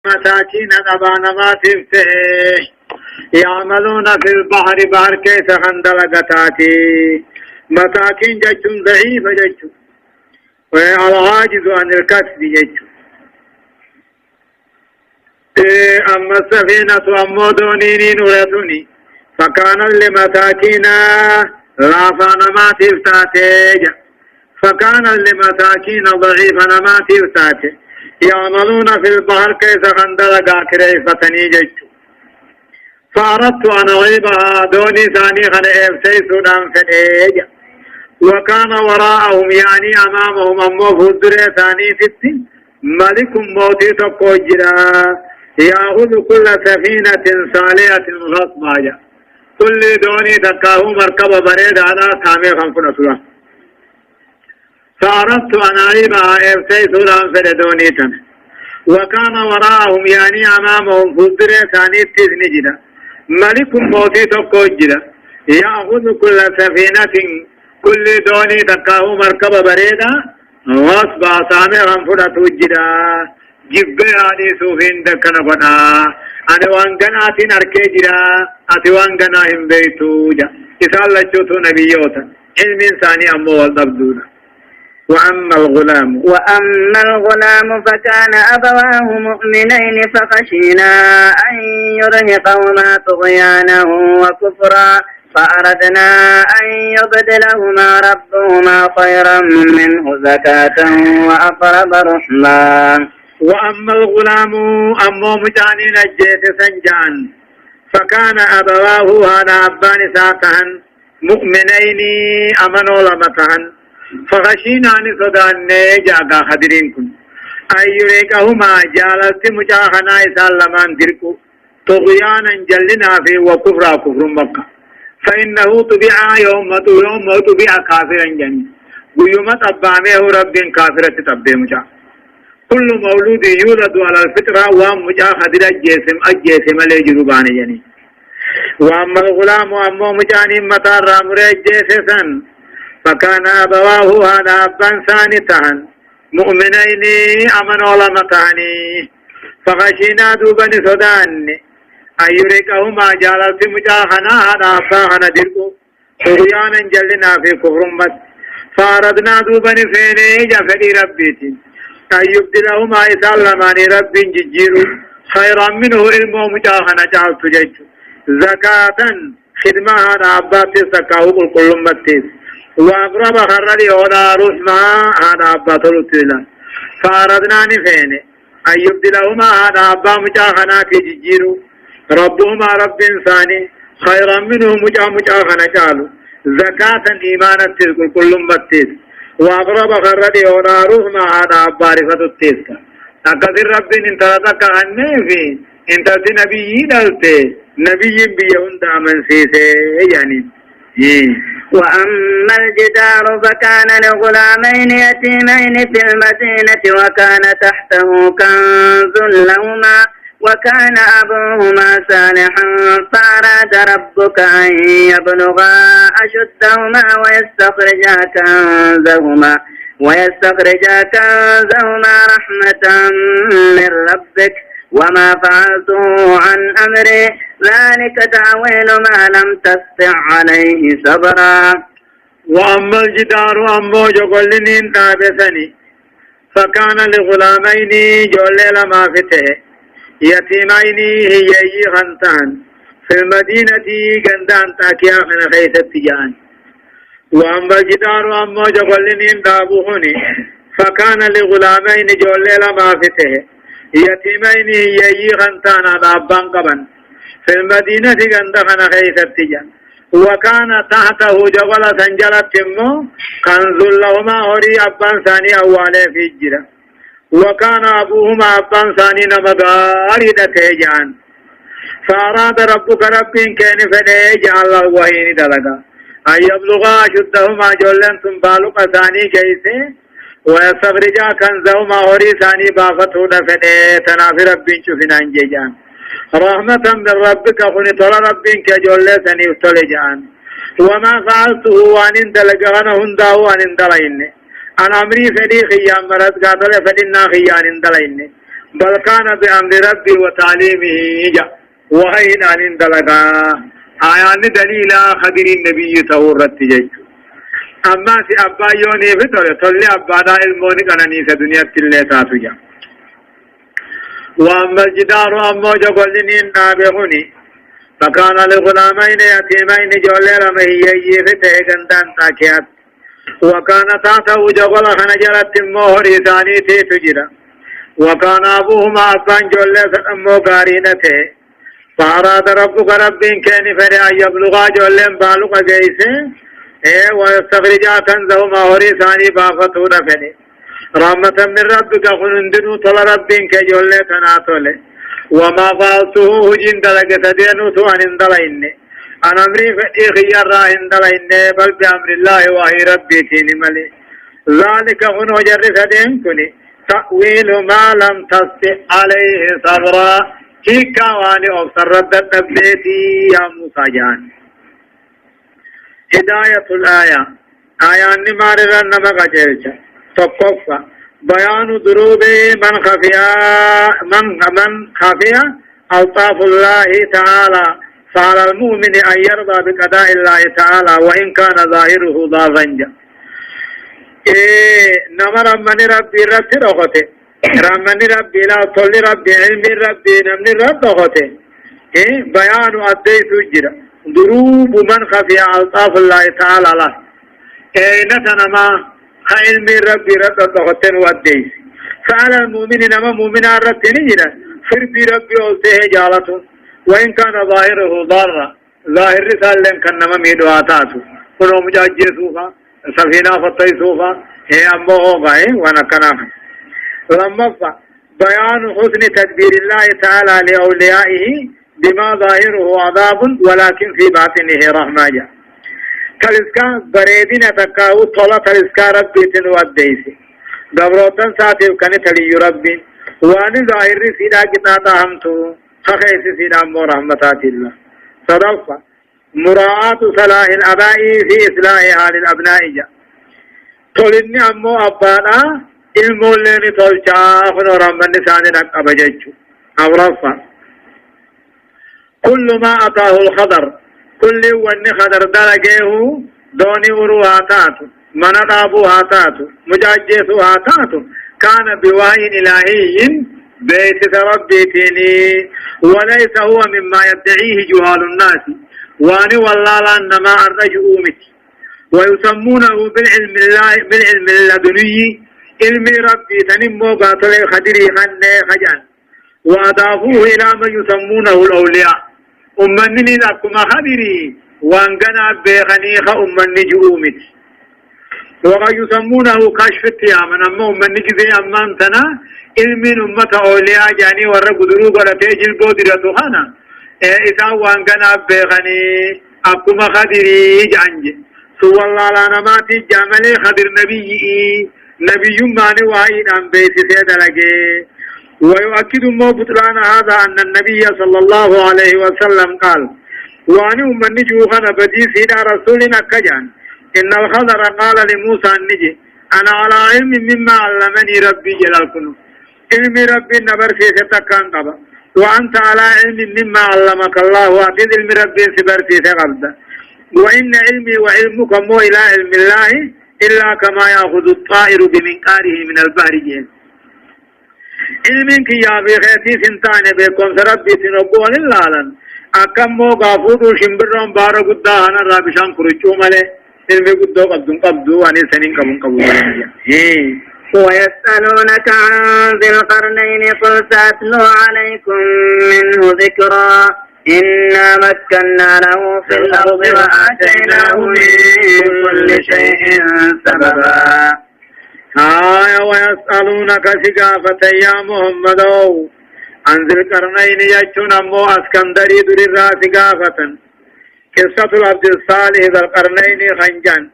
مساكين أبانا ما تفته يعملون في البحر بحر كيس خندلقتاتي مساكين ججم ضعيف ججم والعاجز عن الكسب ججم أما السفينة أمو دونيني نورتني فكان لمساكين رافانا ما تفتاتي فكان لمساكين ضعيفا ما تفتاتي يعملون في البحر كيس خندلقا كريفتني ججم فأردت أن أغيبها دوني ثاني خلئف سيسودان فديج وكان وراءهم يعني أمامهم أمو فدر ثاني ستين ملك موتي تقوجرا يأخذ كل سفينة صالحة غصبا كل دوني تكاه مركب بريد على كامي خنفنا سورة فأردت أن أغيبها سيسودان فدوني تن وكان وراءهم يعني أمامهم فدر ثاني تزني جدا ملك موتي تقوجرا يأخذ كل سفينة كل دوني تكاه مركب بريدا غصب سامي غنفرة توجدا جبه آدي سوفين دكنا فتا أنا وانغنا تين أركي جرا أتي وانغنا هم بيتو جا إسال لچوتو نبيوتا علم إنساني أمو والدبدونا وأما الغلام فكان أبواه مؤمنين فخشينا أن يرهقهما طغيانا وكفرا فأردنا أن يبدلهما ربهما خيرا منه زكاة وأقرب رحما وأما الغلام أمو مجاني نجيت سنجان فكان أبواه هذا أبان ساكهن مؤمنين أمنوا لمتهن فخشينا نصدان جاغا خدرين كن أيريكهما جالت مجاهنا إسالمان دركو طغيانا جلنا في وكفرا كفر مكة فإنه طبيع يوم طبيع كافرا جني ويومت أبامه رب كافرة تبه مجا كل مولود يولد على الفطرة ومجاهد الجسم لجربان جني وأما الغلام وأما مجاني مطار رامر الجسسا فكان أبواه هذا أبان ثاني مؤمنين أمن ولمتاني فخشينا دوبني سودان أيريكهما جالت مجاهنا هذا أباهنا دركو طغيانا جلنا في كفر مت فاردنا دوبني فيني جفدي ربيتي أن يبدلهما إسالماني رب ججيرو خيرا منه علمه مجاهنا جالت جج زكاة خدمة هذا أبات سكاو كل متيس وأقرب خرد يودا رحمة هذا أبا تلتلا فأردنا نفين أن يبدلهما هذا أبا مجاهنا كججيرو ربهما رب إنساني خيرا منه مجاهنا قالوا زكاة إيمانا تلك كل متيس وأقرب خرد يودا رحمة هذا أبا رفت التيسك أكثر رب انت لتك عنه انت نبيين دلته نبي بيهن دامن سيسي يعني وأما الجدار فكان لغلامين يتيمين في المدينة وكان تحته كنز لهما وكان أبوهما صالحا فأراد ربك أن يبلغا أشدهما ويستخرجا كنزهما رحمة من ربك وما فعلته عن أمري ذلك تعويل ما لم تستع عليه صبرا وأما الجدار أمو جغلنين تابثني فكان لغلامين جولل ما فته يتيمين هي غنتان في المدينة غندان تاكيا من خيث التجان وأما الجدار أمو جغلنين تابوهني فكان لغلامين جولل ما فته يتيمين هي غنتان أبان قبن في المدينة غندخنا خيث التجان وكان تحته جبل سنجلت تمو كنز لهما هوري أبان ثاني أوالي في الجرة وكان أبوهما أبان ثاني نمغاري دتيجان فأراد ربك ربين كان فديج الله وحين دلقا أن يبلغا شدهما جولن تنبالق ثاني كيسي ويستخرجا كنزهما هوري ثاني بافتو دفده تنافي ربين شفنان جيجان رحمة من ربك خني ترى ربك جولتني وتلجان وما فعلته وان دلقانا هندا وان دلين أنا أمري فدي خيام مرد قاتل فدينا خيان دلين بل كان بأمر ربي وتعليمه جا وهين عن دلقا آيان دليل خبر النبي تورت جيج أما سي أبا يوني فتر تولي أبانا الموني كانني سدنيا تلي تاتجا وأما الجدار أما جقلنين نابغني فكان لغلامين يتيمين جولي رمهي فتح كندان تاكيات وكان تاته جغل خنجرت موهري ثاني تجرا وكان أبوهما أبان جولي سأمو قارينته فأراد ربك رب كان فرع يبلغا جولي بالغ جيسه ويستخرجا كنزهما هوري ثاني بافتو رفني رحمة من ربك خنندنو طل رب كجولي تناتولي وما فعلته جند لك سدينو سوان اندلين أنا أمري فإي خيار راهن دلين بل بأمر الله وهي ربي تيني ملي ذلك هنو جر سدين كني تأويل ما لم تستع عليه صبرا كيكا واني أبصر رد التبليتي يا موسى جان هداية الآية آية نمارر النمق جيرجا تقفى بيان دروب من خفيا ألطاف الله تعالى فعلى المؤمن أن يرضى بقضاء الله تعالى وإن كان ظاهره ضاغنجا نمر من ربي ربي رغته رمني ربي لا طل ربي علم ربي نمني رب رغته بيان أدي سجرا دروب من خفي ألطاف الله تعالى له نتنما علم ربي رب رغته وأدي فعلى المؤمن نما مؤمن ربي نجرا فربي ربي ألته جالته وإن كان ظاهره ضارا ظاهر رسالة كنما ميدواتاتو كنو مجاجي سوفا سفينة فتاي سوفا هي أمه غاي وانا كناف لما بيان حسن تدبير الله تعالى لأوليائه بما ظاهره عذاب ولكن في باطنه رحمة جا تلسكا بريدين تكاو طولة تلسكا ربي تنواديسي دبروتن ساتيو كان تلي ربي واني ظاهر رسيدا كتاتا همتو خخيس سيدام ورحمتات الله صدفة مراعاة صلاح الأباء في إصلاح حال الأبناء جا تولني أمو أبانا المولين تولشا خنورا من نساني أبججو أو رفا كل ما أتاه الخضر كل ون خضر درجه دوني وروهاتات من أضابوهاتات مجاجسوهاتات كان بوحي إلهي بيت ربي تيني وليس هو مما يدعيه جهال الناس واني والله لانما الرجل أمتي ويسمونه بالعلم اللدني علم ربي تنمو قاتل خدري خجان وأضافوه إلى ما يسمونه الأولياء أمنني لكما خدري وانقنا بخنيخ أمني جؤومتي وقد يسمونه كشف التيام أما أمني جذي أمانتنا علم أمة أولياء جاني ورقدرو قرأتي جلبو درتو خانا إذا وانقنا بخني أكما خدري جانج سوى الله لنا ماتي جاملي خدر نبي ماني واحد عن بيت سيد لكي ويؤكد مو بطلان هذا أن النبي صلى الله عليه وسلم قال واني من نجوخنا بدي سيدا رسولنا كجان إن الخضر قال لموسى النجي أنا على علم مما علمني ربي جلال كنو علم ربي نبر في ستكان قبا وأنت على علم مما علمك الله وأعطيد علم ربي سبر في ثقبدا وإن علمي وعلمك مو إلى علم الله إلا كما يأخذ الطائر بمنقاره من البحر جين علمك يا بخيتي سنتان بكم ربي سنبوه للعالم أكم مو غافور شمبرون بارو قداهنا رابشان كرچو ملي علمي قدو قبدو واني سنين قبون ويسألونك عن ذي القرنين قل سأتلو عليكم منه ذكرا إنا مكنا له في الأرض وآتيناه من كل شيء سببا ويسألونك سقافة يا محمد عن ذي القرنين يجون أمو أسكندري در سقافة قصة العبد الصالح ذي القرنين خنجان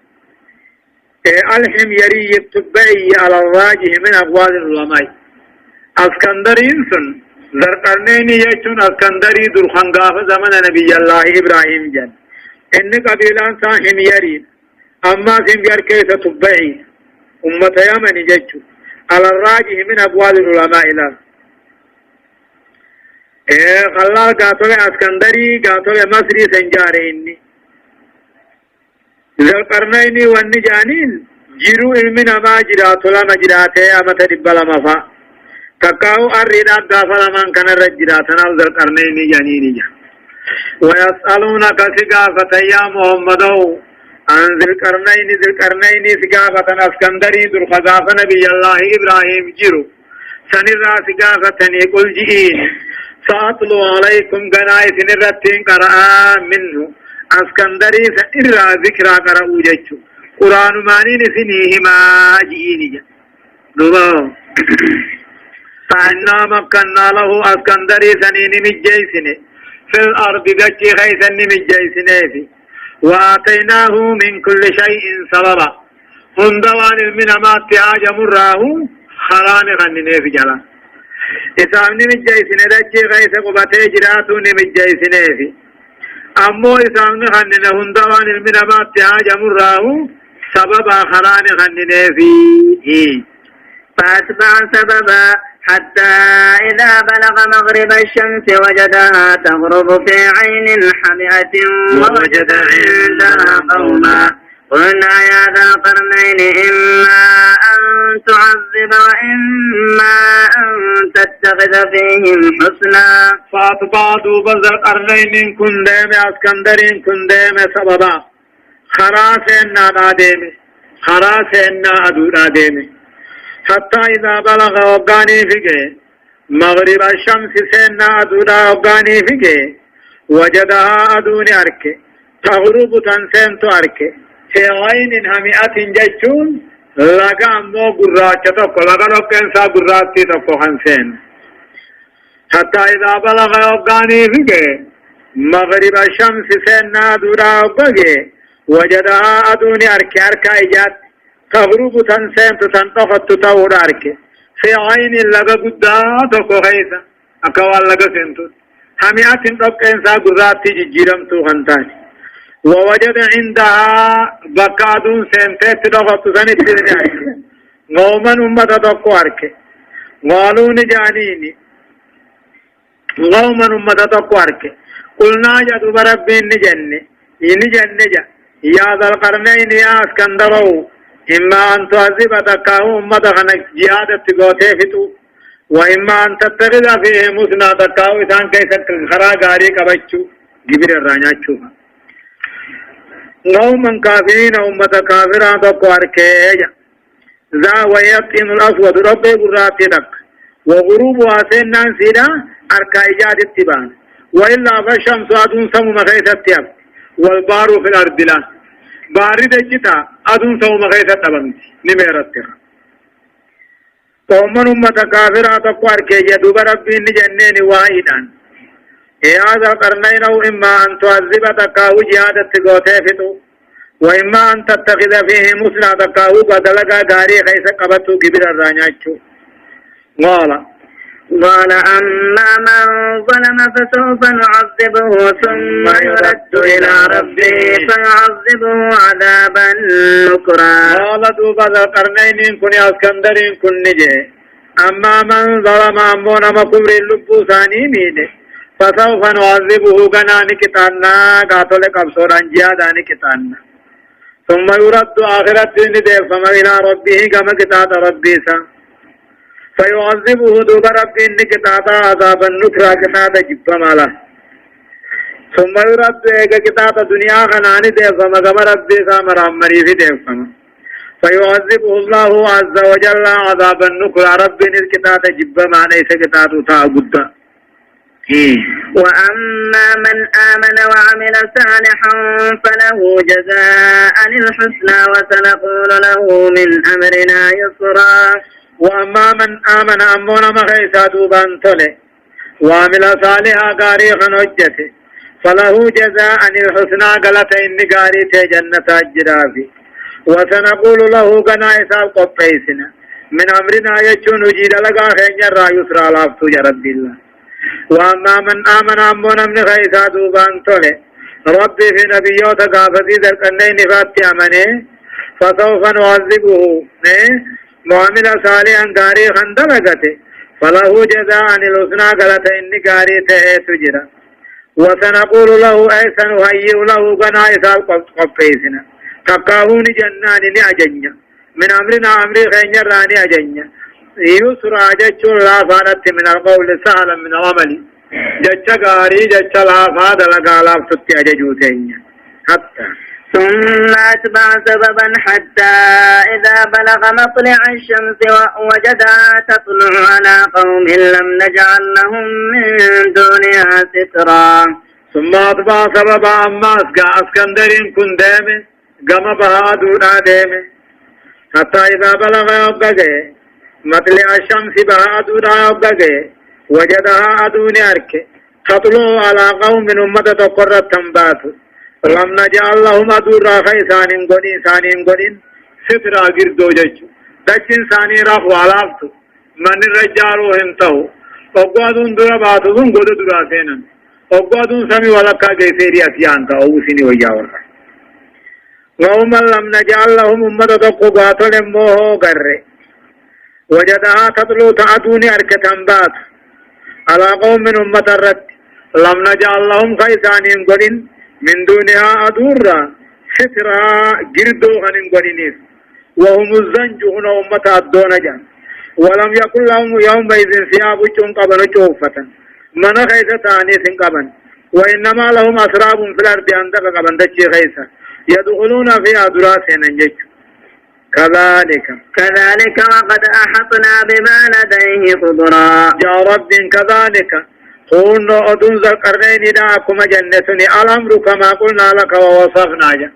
الحميري التبعي على الراجح من أقوال العلماء اسكندري سن ذرقرنين يجون اسكندري در خنقاف زمن نبي الله إبراهيم جن إن قبيلان سا حميري أما حمير كيف تبعي أمة يمن يجو على الراجح من أقوال العلماء لا إيه خلال قاتل اسكندري قاتل مصري سنجاريني ذو القرنين والنجانين جيرو علمنا ما جرات لما جراته أمت ربلا مفا تكاو أريد أدافل من كان رجراتنا ذو القرنين جانيني جان ويسألونك سقافة يا محمد عن ذو القرنين سقافة اسكندري ذو الخزافة نبي الله إبراهيم جيرو سنرى سقافة قل جئين سأطلو عليكم قناية نرتين قرآ منه اسكندري سئرا ذكرى قرأوا جيشو قرآن مانين سنيهما جئيني دوبا فإنا مكنا له اسكندري سنين مجيسني في الأرض قجي خيسا مجيسني في وآتيناه من كل شيء سببا هندوان المنما اتعاج مراه خلان غنيني في جلا إسام نمجيسني دجي خيسا قبطي جراتو نمجيسني في أمو إسام نغنيني هندوان المنما اتعاج مراه سببا خلان غنيني في فأتبع سببا حتى إذا بلغ مغرب الشمس وجدها تغرب في عين حمئة ووجد عندها قوما قلنا يا ذا القرنين إما أن تعذب وإما أن تتخذ فيهم حسنا فأتبعوا بذر القرنين كندام اسكندرين كندام سببا خراسنا ناديمي خراسنا أدو ناديمي حتى إذا بلغ وقاني فيك مغرب الشمس سينا أدونا وقاني فيك وجدها أدوني أركي تغرب تنسين تأركي في عين همئة جيشون لغا أمو قراتي تقو لغا نقنسا قراتي تقو خنسين حتى إذا بلغ وقاني فيك مغرب الشمس سينا أدونا وقاني وجدها أدوني أركي أركا إجات تغرب تنسين تنطفت تطور أركي في عين لغا قدا تقو خيسا أكوال لغا سنتو همئة تبقى إنسا قراتي جيرم تو خنتاني ووجد عندها بقادون سنتين تنطفت سنتين غوما أمة تقو أركي غالون جانيني غوما أمة تقو أركي قلنا جدو بربين نجني جا يا ذا القرنين يا اسكندرو إما أن تعذب تكاو أمة خنك جهادة تقوتي فتو وإما أن تتخذ فيه مسنا تكاو إذن كيسا خرا غاري كبچو جبر الرانياتشو قوما كافرين أمة كافران تقوار كيجا ذا ويقيم الأسود ربي قراتي تك وغروب واسنان سيدا أركا إجاد اتبان وإلا فالشمس أدون سمو مخيث التياب والبار في الأرض لا بارد جتا أدون سمو مخيث التبنتي نميرتها قوما أمة كافرة تقوار كيجا دوب ربي نجنين واحدا هذا القرنين أو إما أن تعذب تكاو جهاد التقوتي فتو وإما أن تتخذ فيه مسنا تكاو بدلقا غاري خيس قبطو كبير الرانياتشو قال أما من ظلم فسوف نعذبه ثم يرد إلى ربه فيعذبه عذابا نكرا قال دوب ذا القرنين كن اسكندرين كن نجي أما من ظلم أمونا مكبر اللبو ثاني مينه فسوف نعذبه كنان كتانا قاتل قبصورا جيادان كتانا ثم يرد آخرت ندير فما إلى ربه كما كتات ربيسا فيعذبه دوب ربي كتاتا عذابا نكرا كتاتا جب مالا ثم يرد إيقا كتاتا دنيا خناني دير فما كما ربيسا مرام مريفي دير فما فيعذبه الله عز وجل عذابا نكرا ربي كتاتا جب مالا إيسا كتاتو تاقودا وأما من آمن وعمل صالحا فله جزاء الحسنى وسنقول له من أمرنا يسرا وأما من آمن أمونا مخيسا دوبان تولي وعمل صالحا قاريخا نجته فله جزاء الحسنى قلت إني قاريت جنة الجرافي وسنقول له قنائسا قطيسنا من أمرنا يجون جيد لغا خينجر را يسرا لافتو يا رب الله وأما من آمن أمونا من خيسا دوبان تولي ربي في نبيوت قافتي ذلك النين فاتي أمني فسوف نعذبه معامل صالحا غاري خندلغته فله جزاء الحسنى قالت إني قاريته تجرى وسنقول له أيسن وهيئ له قنائس القفيسنا تقاهون جنان لأجنة من أمرنا أمري غير راني أجنة يسرى جج لا فانت من القول سهلا من العمل جج قاري جج لا فاد لقالا فتي أججوتين حتى ثم أتبع سببا حتى إذا بلغ مطلع الشمس وجدها تطلع على قوم لم نجعل لهم من دونها سترا ثم أتبع سببا أما اسكندرين كن ديمه قم بها دونا ديمه حتى إذا بلغ يبقى مطلع الشمس بها دونا يبقى وجدها دون أركه تطلع على قوم أمة تقرت تنباتوا لم نجعل لهم أدورا خيسانين قدين سترا قردو جيشو دچين ثاني راف والافتو من الرجالو همتو اقوادون درا باتون قد درا سينن اقوادون سمي ولقا قيسيري اسيانتا اوسيني وياور وهم لم نجعل لهم أمة تقو قاتل موهو قرر وجدها تطلو تعدوني أركتن بات على قوم من أمة الرد لم نجعل لهم خيسانين قدين من دونها أدورا سترا جردو غنين قرينيس وهم الزنج هنا أمة الدون جان ولم يكن لهم يومئذ ثياب قبل شوفة من خيسة تانيس قبل وإنما لهم أسراب في الأرض عندك قبل دشي خيسة يدخلون فيها دراسين ننجج كذلك وقد أحطنا بما لديه خبرا يا رب كذلك قلنا أدون ذكرنين داكم جنتني الأمر كما قلنا لك ووصفنا جا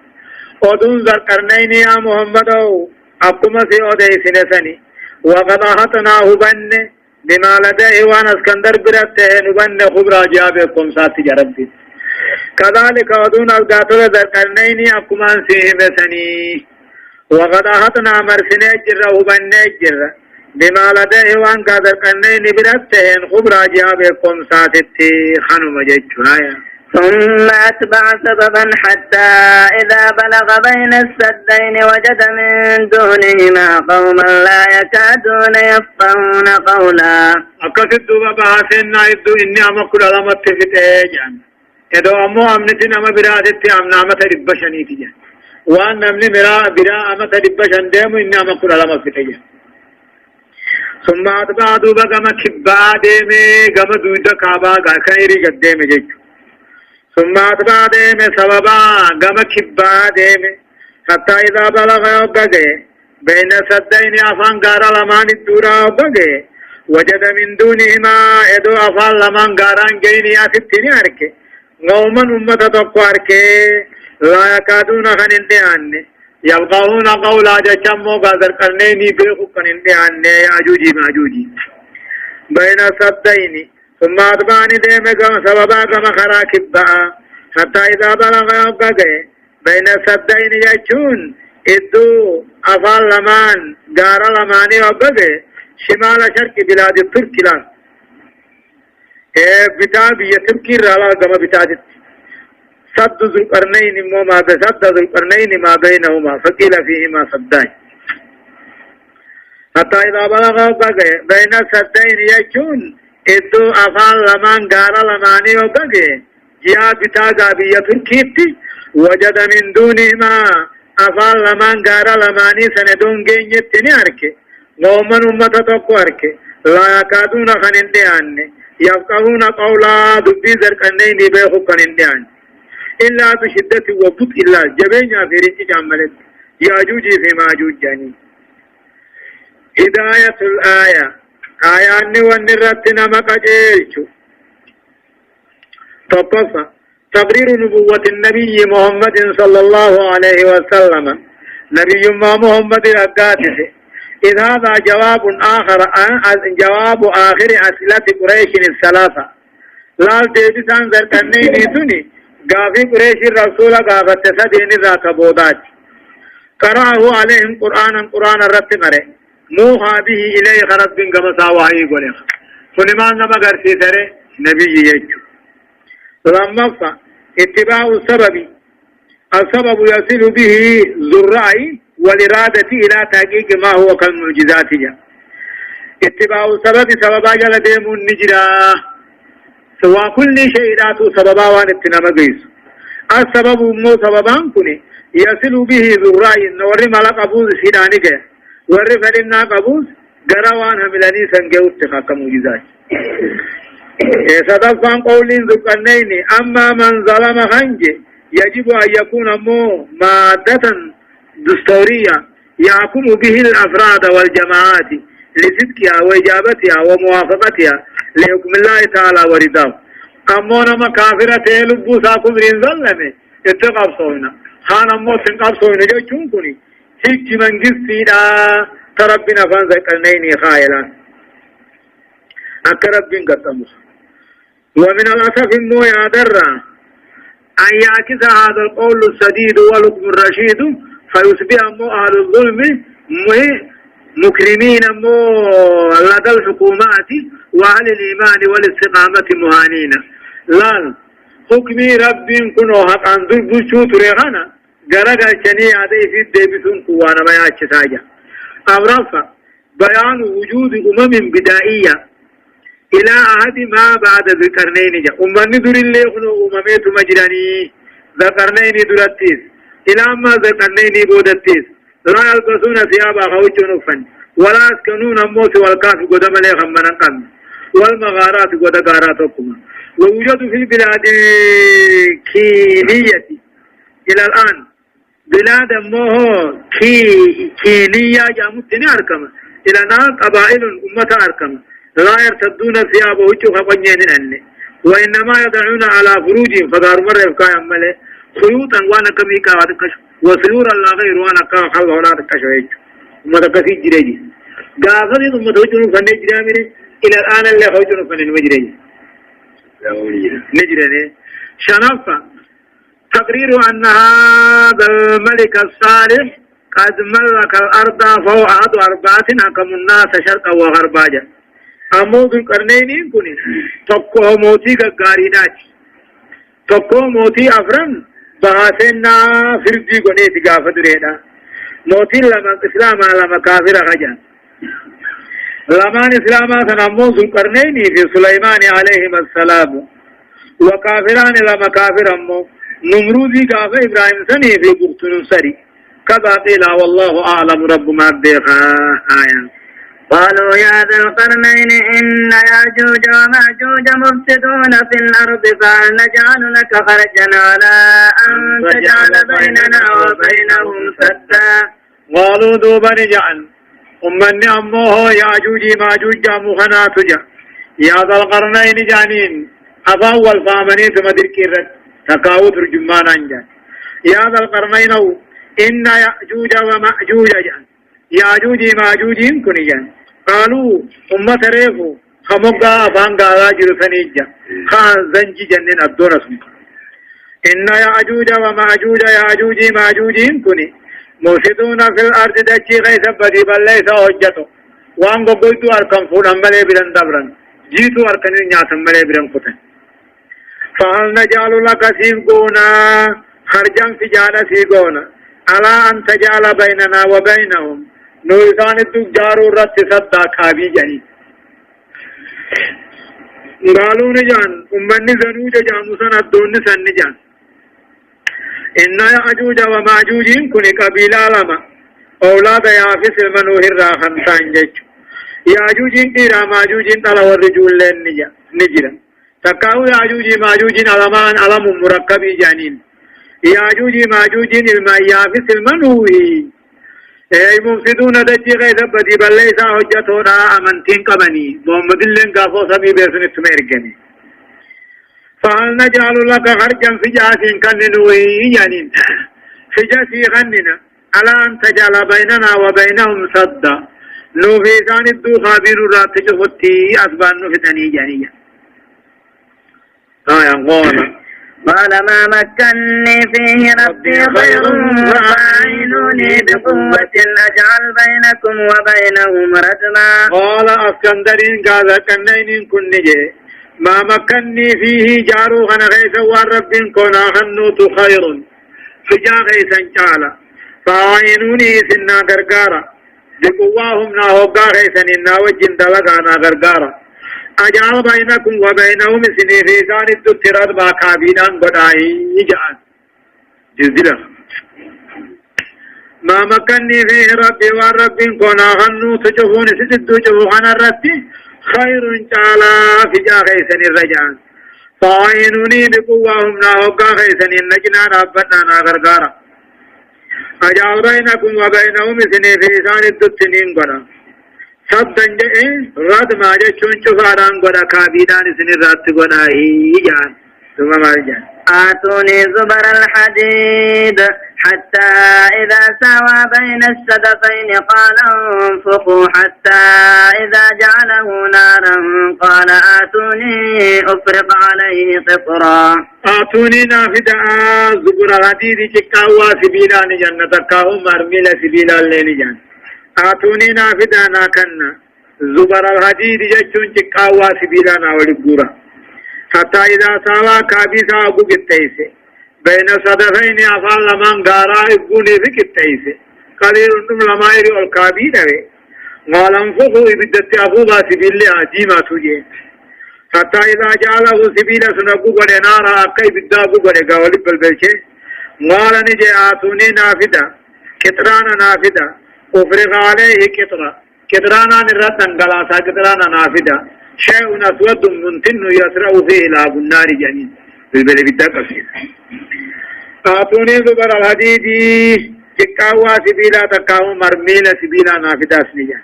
أدون ذكرنين يا محمد أقوم في أدي سنسني وقد أحطناه بن بما لديه وانا اسكندر برته نبن خبرا جابكم ساتي جربي كذلك أدون القاتل ذكرنين أقوم فيه مثني وقد أحطنا مرسني جره بن جره بما لديه وان قادر قنين برتهن خبرا جابكم ساتتي خنم جيشنا ثم أتبع سببا حتى إذا بلغ بين السدين وجد من دونهما قوما لا يكادون يفقهون قولا أكثر دوبا بحسنا إدو إني أمكر علامة فتاجان إدو أمو أمنتين أما برادتي أمنا أمتا ربشانيتي جان وأن أمني برا أمتا ربشان ديمو إني أمكر علامة فتاجان ثم أتبع دوبا كما كبا ديمي كما دودا كابا كايري قد ديمي جيجو ثم أتبع ديمي سببا كما كبا ديمي حتى إذا بلغ يوبقى بين سدين أفان قارا لمان الدورا يوبقى وجد من دونهما إدو أفان لمان قاران جيني أفتني أركي قوما أمة تقوى أركي لا يكادون خنندهن يبقون قولا جشمو قادر قرنيني بيخو قنندهن يأجوجي مأجوجي بين سدين ثم أتبعني ديمي قم سببا قم خراكب بقى حتى إذا بلغ يوبقى بين سدين يجون إدو أفال لمان قارا لماني يوبقى شمال شرق بلاد التركي لان بتاب يتركي رالا قم بتاجت سد ذو القرنين سد ذو القرنين ما بينهما فقيل فيهما سدان حتى إذا بلغ بين سدين يجون إدو أفال لمان قارا لماني يوبقى جاء بتاجا بيتركيتي وجد من دونهما أفال لمان قارا لماني سندون جينيتني أركي قومن أمة تقوارك لا يكادون خنندهن يفقهون قولا دبي ذرقنين بيخو خنندهن إلا بشدة وبطء الله جبين في رنج جاملت ياجوجي في ماجوج جاني هداية الآية آيان ونرتنا مقاجيشو تطفى تقرير نبوة النبي محمد صلى الله عليه وسلم نبي محمد رقاته إذ هذا جواب آخر أسئلة قريش الثلاثة لا تيبسان ذرقنين دوني قافي قريش الرسول قافت سدين ذات بودات قرأه عليهم قرآن الرتمره موها به إليه خرط بن قمسا وحي قريخ فلمان نما قرسي تره نبي يجو لما اتباع السبب يصل به ذو الرأي والإرادة إلى تحقيق ما هو كالمعجزات جا اتباع سبب سببا جل ديمون نجرا سوا كل شيء راتو سببا وانتنا مقيس السبب مو سببان كني يصل به ذراي نور ملك أبوز سيدانك ور فلنا قبوز قروان هملاني سنجو اتخاك موجزات صدفان قولين ذكرنين أما من ظلم خنج يجب أن يكون مو مادة دستورية يحكم به الأفراد والجماعات لصدقها وإجابتها وموافقتها لحكم الله تعالى ورداه أمونا مكافرة لبو ساكم رين ظلمه اتقاب صونا خان أمو سنقاب صونا جو چونكني هيك من قصينا تربنا فانذكرنين خائلا أكربين قطمه ومن الأسف إنه يادر أن يعكس هذا القول السديد والحكم الرشيد فيصبح أهل الظلم مكرمين لدى الحكومات وأهل الإيمان والاستقامة مهانين لا حكمي رب كنو حق عن ذلك شوت رغانا غرق الشني عدي في الدبسون قوانا ما يأتشتاجا أورافا بيان وجود بدائية إلى أحد ما بعد ذكرنين جا أمني در اللي خنو أمميت مجراني ذكرنين درتيس إلى ما ذكرنين بودتيس لا يلبسون ثيابا خوش نفن ولا يسكنون الموت والكاف قدم لهم من قم والمغارات قدقاراتكم ووجد في البلاد كينية إلى الآن بلاد موه كينية جامتني أركم إلى الآن قبائل أمة أركم لا يرتدون ثيابه وجوه قنين أني وإنما يدعون على فروجهم فدار مرة يفكا يمالي خيوطا وانا كميكا وادكش وسيورا لا غير وانا كا خلق ولا تكشويج وما تكفي جريجي قاصد ثم توجهون فني جرامي إلى الآن اللي خوجون فني المجريجي نجرني شنفا تقرير أن هذا الملك الصالح قد ملك الأرض فهو أحد أربعة حكم الناس شرقا وغربا أمو ذو القرنين كوني تقو موتي كغارينات تقو موتي أفرن بحاسنا فرقي قني تقافة رينا موتي لما إسلام لما كافر خجان لما إسلام سنمو ذو القرنين في سليمان عليهم السلام وكافران لما كافر أمو نمروذي كافة إبراهيم سني في بغت نصري كذا قيل والله أعلم رب ما بيخا آيان قالوا يا ذا القرنين إن يأجوج ومأجوج مفسدون في الأرض فهل نجعل لك خرجا على أن تجعل بيننا وبينهم سدا قالوا دوبا نجعل أمني أمه يأجوج ماجوج مخنا تجا يا ذا القرنين جانين أفا والفامني ثم ذكرت تقاو ترجمان أنجا يا ذا القرنين إن يأجوج ومأجوج جان يأجوج ماجوج كني جان قالوا أمة ريفو خمقا أفان قالا جرسانيجا خان زنجي جنن الدون اسمك إن يأجوج ومأجوج يأجوج ماجوج كني موسدون في الأرض دجي غيث بدي بل ليس حجته وان قلتو أركم فون أمبلي برن دبرن جيتو أركن نياتم بلي برن فتن فهل نجعل لك سيبقونا خرجا في جال سيبقونا على أن تجعل بيننا وبينهم نورسان الدجار رت صدا كابي جاني قالوا نجان أمني زنوج جاموسان الدون سن نجان إن يأجوج وماجوج كن قبيلة لما أولاد يافس المنوه الراحن تانجج يأجوج إيرا ماجوج تلا والرجول لن نجرا تكاو يأجوج ماجوج علمان علم مركب جانين يأجوج ماجوج الماء يافس المنوه أي مفسدون دجي غيث بدي بل ليس حجتنا أمنتين قبني محمد اللين قافو سبي بيسن اتميرقني فهل نجعل لك خرجا في جاس كننوي يعني في جاسي غننا على أن تجعل بيننا وبينهم صدا لو في ثان الدو خابير رات جفتي أسبان نفتني جانيا قال ما مكني فيه ربي خير فأعينوني بقوة أجعل بينكم وبينهم ردما قال اسكندرين قال كنين كن ما مكني فيه جارو خنا غيث والرب كنا خنوت خير فجا غيثا جالا فأعينوني سنا غرغارا بقواهم ناهوغا غيثنين ناوجين دلقانا غرقارا أجعل بينكم وبينهم سنفيسان التتراد ما كابينان قدائي جعل جزيلا ما مكني فيه ربي والرب كنا غنو تجفون ستدو جفوخنا الرتي خير تعالى في جاغيسن الرجال فاعينوني بقواهم ناهوغا غيثنين نجنا ربنا غرقارا أجعل بينكم وبينهم سنفيسان التتنين قدا صدًا جئ رد ما جشون شفاران قدا كابيدان سنرات قدا هيجان ثم ما جان آتوني زبر الحديد حتى إذا سوى بين السدفين قال انفخوا حتى إذا جعله نارا قال آتوني أفرق عليه قطرا آتوني نافدا زبر الحديد چكاوا سبيلان جنة كاهم مرميل سبيلان لين جان آتوني نافدا ناكنا زبر الحديد جشون چكاوا سبيلان ولقورا حتى إذا ساوا كابيسا أبو كتايسي بين صدفين أفعل لمن غارا إبقوني في كتايسي قليل انتم لما يري الكابينة قال انفقوا إبدت أبوبا سبيل عجيمة سجي حتى إذا جعله سبيل سنقو قد نارا أكي بدابو قد قولي بالبلشي قال نجي آتوني نافدا كترانا نافدا أفرغ عليه كترانا نرد انقلاسا كترانا نافدا شيء أسود منتن يسرع فيه لاب النار جنين بالبلي بدك أفسير آتوني زبر الحديد جكاوا سبيلا تكاو مرميلا سبيلا نافدا سنيا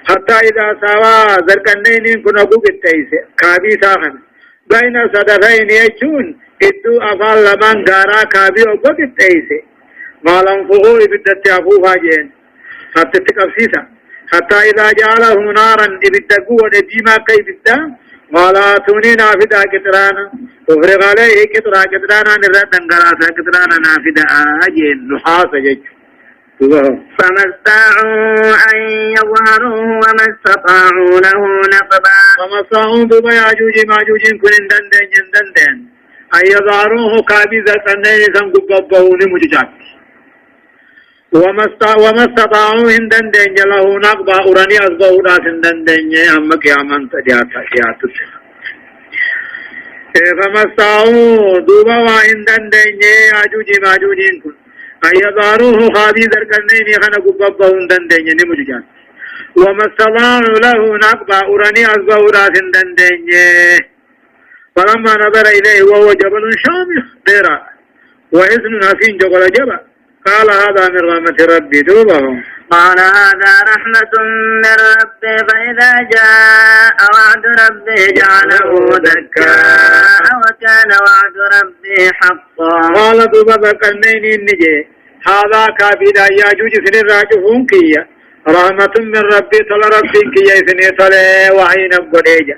حتى إذا سوا زرقنين كنقو بالتايس كابي ساخن بين صدفين يجون إدو أفال لمن غارا كابي أبو بالتايس مالن فغو إبدت أفوها جين حتى تكفسيسا حتى إذا جعله نارا إبدقوا ودجيما كي بدا ولا توني نافدا كترانا تفرغ عليه كترانا نرد انقراسا كترانا نافدا آجين نحاس جج فما استطاعوا أن يظهروه وما استطاعوا له نقبا فما استطاعوا بما يعجوج ماجوج كن دندن أن يظهروه كابيزة أنه سنقبضه لمججات وما استطاعوا هندن دنج له نقبا أراني أصبعوا راس هندن دنج أما قيامان تجاتت فما استطاعوا دوبا وهندن دنج آجوج ماجوجين كن أن يظهروه خابي ذركنين خنا قبضه هندن دنج نمججان وما استطاعوا له نقبا أراني أصبعوا راس هندن دنج فلما نظر إليه وهو جبل شامخ ديرا وحسن حسين جبل جبل قال هذا من رحمة ربي دوبهم قال هذا رحمة من ربي فإذا جاء وعد ربي جعله دكا وكان وعد ربي حقا قال دوبا بكرنين النجي هذا كابيدا ياجوج سن الراجفون كيا رحمة من ربي تل ربي كيا سن تل وحين بقريجا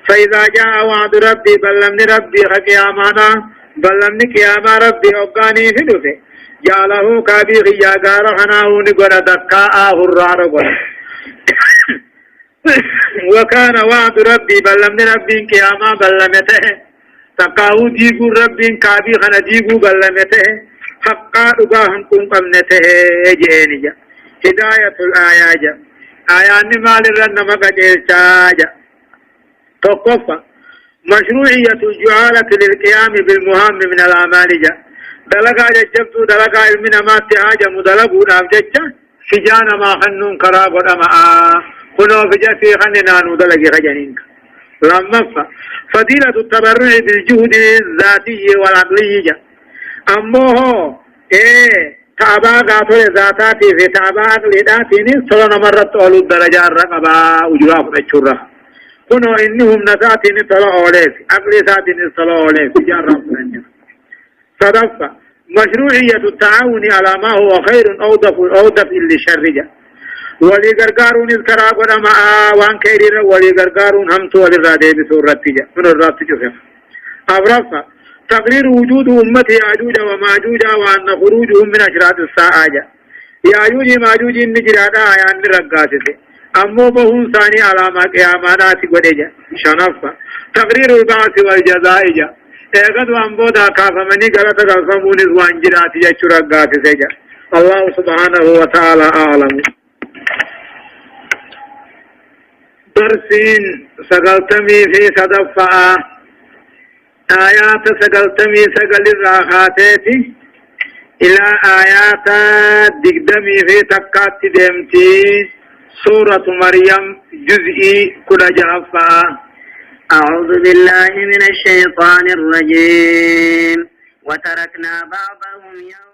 فإذا جاء وعد ربي بلمن ربي خقيامانا بلمن قياما ربي أبقاني في دوسي جعله كابي غيا غار خناو نغرا دكا هرار غر وكان وعد ربي بلمن ربي قياما بلمته تقاو ديغو ربي كابي خنا ديغو بلمته حقا دغاهم كن قمنته جينيا هداية الآيات آيان مال رن مغجيشاجا توقف مشروعية الجعالة للقيام بالمهام من الأعمال جا دلقا ججبتو دلقا علمنا ما اتحاجة مدلقو نافججة سجانا ما خنون كراب ودماء خنو فجأتي خننا ندلقي خجنينك لما فضيلة التبرع بالجهد الذاتي والعقلي أمه تابا قاتل ذاتاتي في تابا عقلياتي نصرنا مرت أولو الدرجات رقبا وجراف الشرة خنو إنهم نذاتي نصلا أوليس عقلي ذاتي نصلا أوليس جارة فرنجا صدفة مشروعية التعاون على ما هو خير أودف للشر ولي غرغارون الكرا قدما وان كيرير ولي غرغارون هم تو ولي بسورة تجا من الرات تجا أبرفا تقرير وجود أمة ياجوج وماجوج وأن خروجهم من أشراط الساعة ياجوج ماجوج نجرادا آيان رقاسته أمو بهم ثاني علامة قيامانات قدجا شنفا تقرير البعث والجزاء جا اغد وانبودا كافمني غلط غلطمون وانجرات يا رقاسته جا الله سبحانه وتعالى أعلم درسين سقلتمي في صدفة آيات سقلتمي سقل الراحاتي إلى آيات دقدمي في تكات دمتي سورة مريم جزئي كل جعفة. أعوذ بالله من الشيطان الرجيم. وتركنا بعضهم يوم